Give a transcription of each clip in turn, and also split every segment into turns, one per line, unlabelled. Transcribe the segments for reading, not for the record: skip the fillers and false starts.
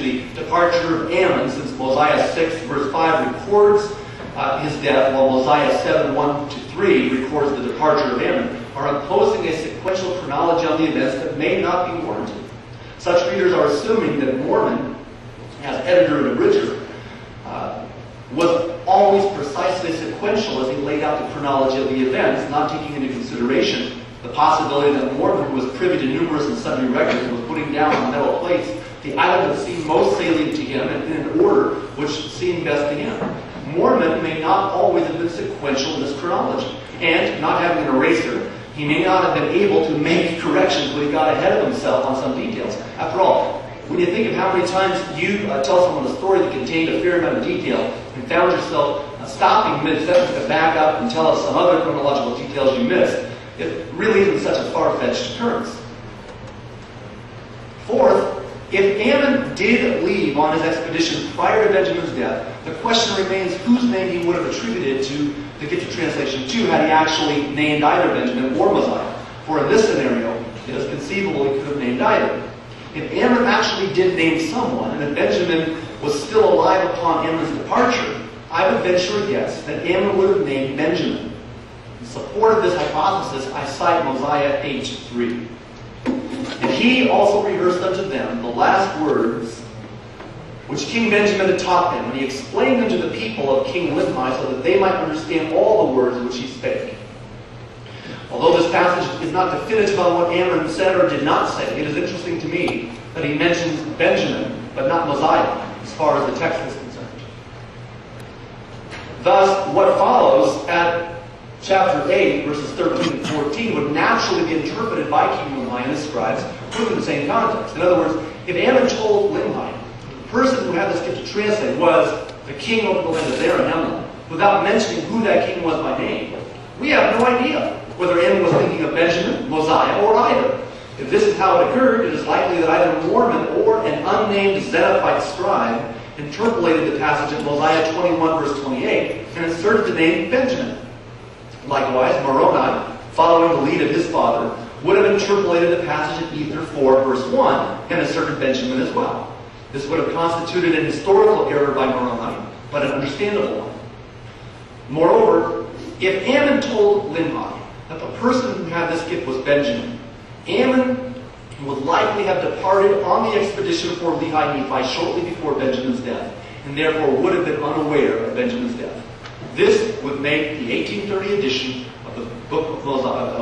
the departure of Ammon, since Mosiah 6, verse 5 records his death, while Mosiah 7, 1-3 records the departure of Ammon, are imposing a sequential chronology on the events that may not be warranted. Such readers are assuming that Mormon, as editor and abridger, was always precisely sequential as he laid out the chronology of the events, not taking into consideration the possibility that Mormon, who was privy to numerous and sundry records, and was putting down on metal plates the item that seemed most salient to him and in an order which seemed best to him. Mormon may not always have been sequential in this chronology, and not having an eraser, he may not have been able to make corrections when he got ahead of himself on some details. After all, when you think of how many times you tell someone a story that contained a fair amount of detail and found yourself stopping mid-sentence to back up and tell us some other chronological details you missed, it really isn't such a far-fetched occurrence. Fourth, if Ammon did leave on his expedition prior to Benjamin's death, the question remains whose name he would have attributed to the gift of translation to had he actually named either Benjamin or Mosiah. For in this scenario, it is conceivable he could have named either. If Ammon actually did name someone, and if Benjamin was still alive upon Ammon's departure, I would venture a guess that Ammon would have named Benjamin. In support of this hypothesis, I cite Mosiah 8:3. And he also rehearsed unto them the last words which King Benjamin had taught them, and he explained them to the people of King Limhi so that they might understand all the words which he spake. Although this passage is not definitive on what Ammon said or did not say, it is interesting to me that he mentions Benjamin, but not Mosiah, as far as the text is concerned. Thus, what follows at chapter 8, verses 13 and 14, would naturally be interpreted by King Limhi and his scribes within the same context. In other words, if Ammon told Limhi, the person who had this gift to translate was the king over the land of Anomaly, without mentioning who that king was by name, we have no idea whether Ammon was thinking of Benjamin, Mosiah, or either. If this is how it occurred, it is likely that either Mormon or an unnamed Zenithite scribe interpolated the passage in Mosiah 21, verse 28, and inserted the name Benjamin. Likewise, Moroni, following the lead of his father, would have interpolated the passage in Ether 4, verse 1, and inserted Benjamin as well. This would have constituted an historical error by Moroni, but an understandable one. Moreover, if Ammon told Limhi that the person who had this gift was Benjamin, Ammon would likely have departed on the expedition for Lehi-Nephi shortly before Benjamin's death, and therefore would have been unaware of Benjamin's death. This would make the 1830 edition of the book of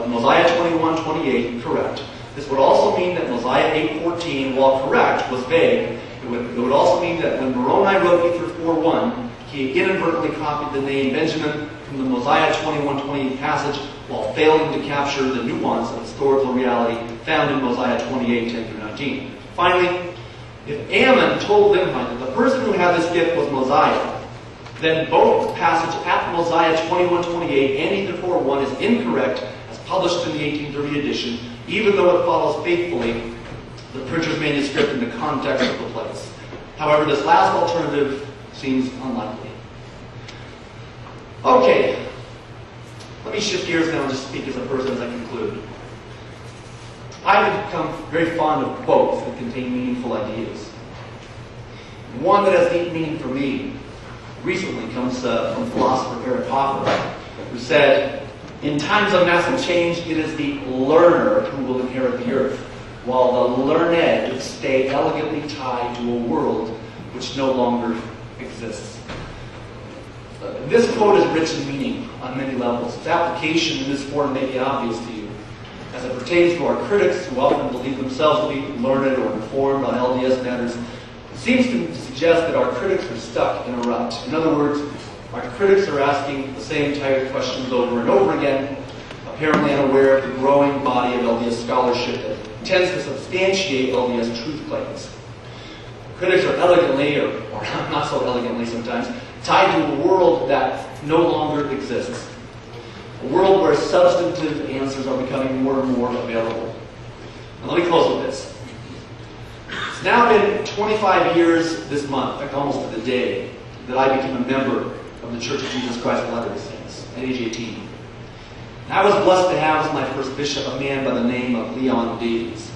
Mosiah 21:28 correct. This would also mean that Mosiah 8:14, while correct, was vague. It would also mean that when Moroni wrote Ether 4:1, he inadvertently copied the name Benjamin from the Mosiah 21:28 passage while failing to capture the nuance of historical reality found in Mosiah 28:10-19. Finally, if Ammon told Limhi that the person who had this gift was Mosiah, then both the passage at Mosiah 21:28 and Ether 4:1 is incorrect as published in the 1830 edition, even though it follows faithfully the printer's manuscript in the context of the place. However, this last alternative seems unlikely. Okay, let me shift gears now and just speak as a person as I conclude. I've become very fond of quotes that contain meaningful ideas. One that has deep meaning for me recently comes from philosopher Ara Norwoods, who said, "In times of massive change, it is the learner who will inherit the earth, while the learned stay elegantly tied to a world which no longer exists." This quote is rich in meaning on many levels. Its application in this form may be obvious to you. As it pertains to our critics, who often believe themselves to be learned or informed on LDS matters, it seems to suggest that our critics are stuck in a rut. In other words, our critics are asking the same tired questions over and over again, apparently unaware of the growing body of LDS scholarship that tends to substantiate LDS truth claims. Critics are elegantly, or not so elegantly sometimes, tied to a world that no longer exists. A world where substantive answers are becoming more and more available. Now let me close with this. It's now been 25 years this month, in fact almost to the day, that I became a member of the Church of Jesus Christ of Latter-day Saints at age 18. And I was blessed to have as my first bishop a man by the name of Leon Davies.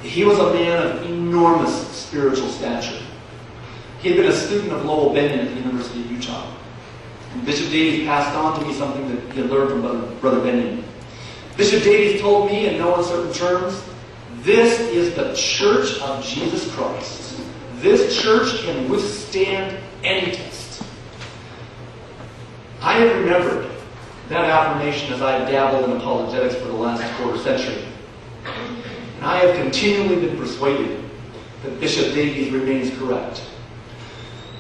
He was a man of enormous spiritual stature. He had been a student of Lowell Benyon at the University of Utah. And Bishop Davies passed on to me something that he had learned from Brother Benyon. Bishop Davies told me in no uncertain terms, this is the Church of Jesus Christ. This church can withstand any test. I have remembered that affirmation as I have dabbled in apologetics for the last quarter century. And I have continually been persuaded that Bishop Davies remains correct.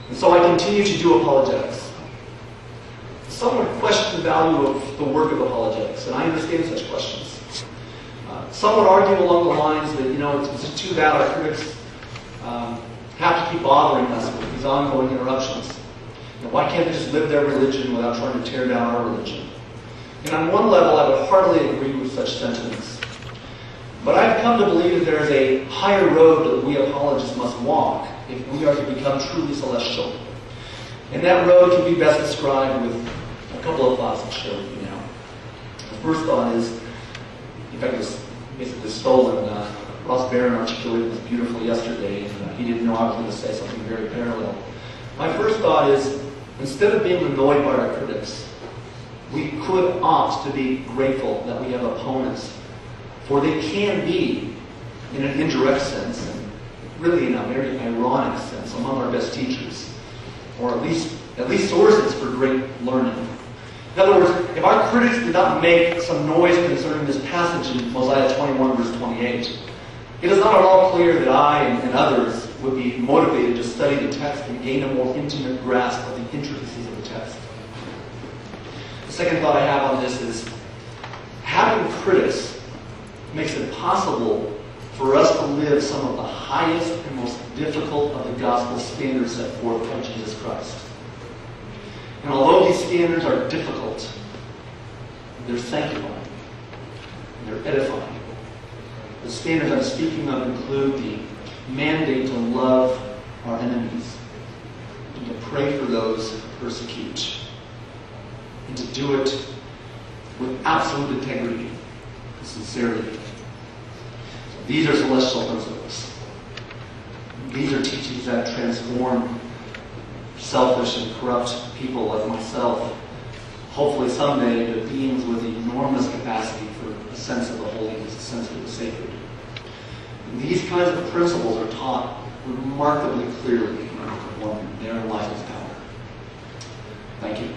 And so I continue to do apologetics. Some would question the value of the work of apologetics, and I understand such questions. Some would argue along the lines that, it's too bad our critics have to keep bothering us with these ongoing interruptions. Why can't they just live their religion without trying to tear down our religion? And on one level, I would heartily agree with such sentiments. But I've come to believe that there is a higher road that we apologists must walk if we are to become truly celestial. And that road can be best described with a couple of thoughts I'll share with you now. The first thought is, in fact, it was basically stolen. Ross Barron articulated this beautifully yesterday, and he didn't know I was going to say something very parallel. My first thought is, instead of being annoyed by our critics, we could opt to be grateful that we have opponents. For they can be, in an indirect sense, and really in a very ironic sense, among our best teachers, or at least sources for great learning. In other words, if our critics did not make some noise concerning this passage in Mosiah 21, verse 28, it is not at all clear that I and others would be motivated to study the text and gain a more intimate grasp of the intricacies of the text. The second thought I have on this is, having critics makes it possible for us to live some of the highest and most difficult of the gospel standards set forth by Jesus Christ. And although these standards are difficult, they're sanctifying, they're edifying. The standards I'm speaking of include the mandate to love our enemies, and to pray for those who persecute, and to do it with absolute integrity and sincerity. So these are celestial principles. These are teachings that transform selfish and corrupt people like myself, hopefully someday to beings with enormous capacity for a sense of the holy, a sense of the sacred. And these kinds of principles are taught remarkably clearly in our Book of Mormon. Therein lies its power. Thank you.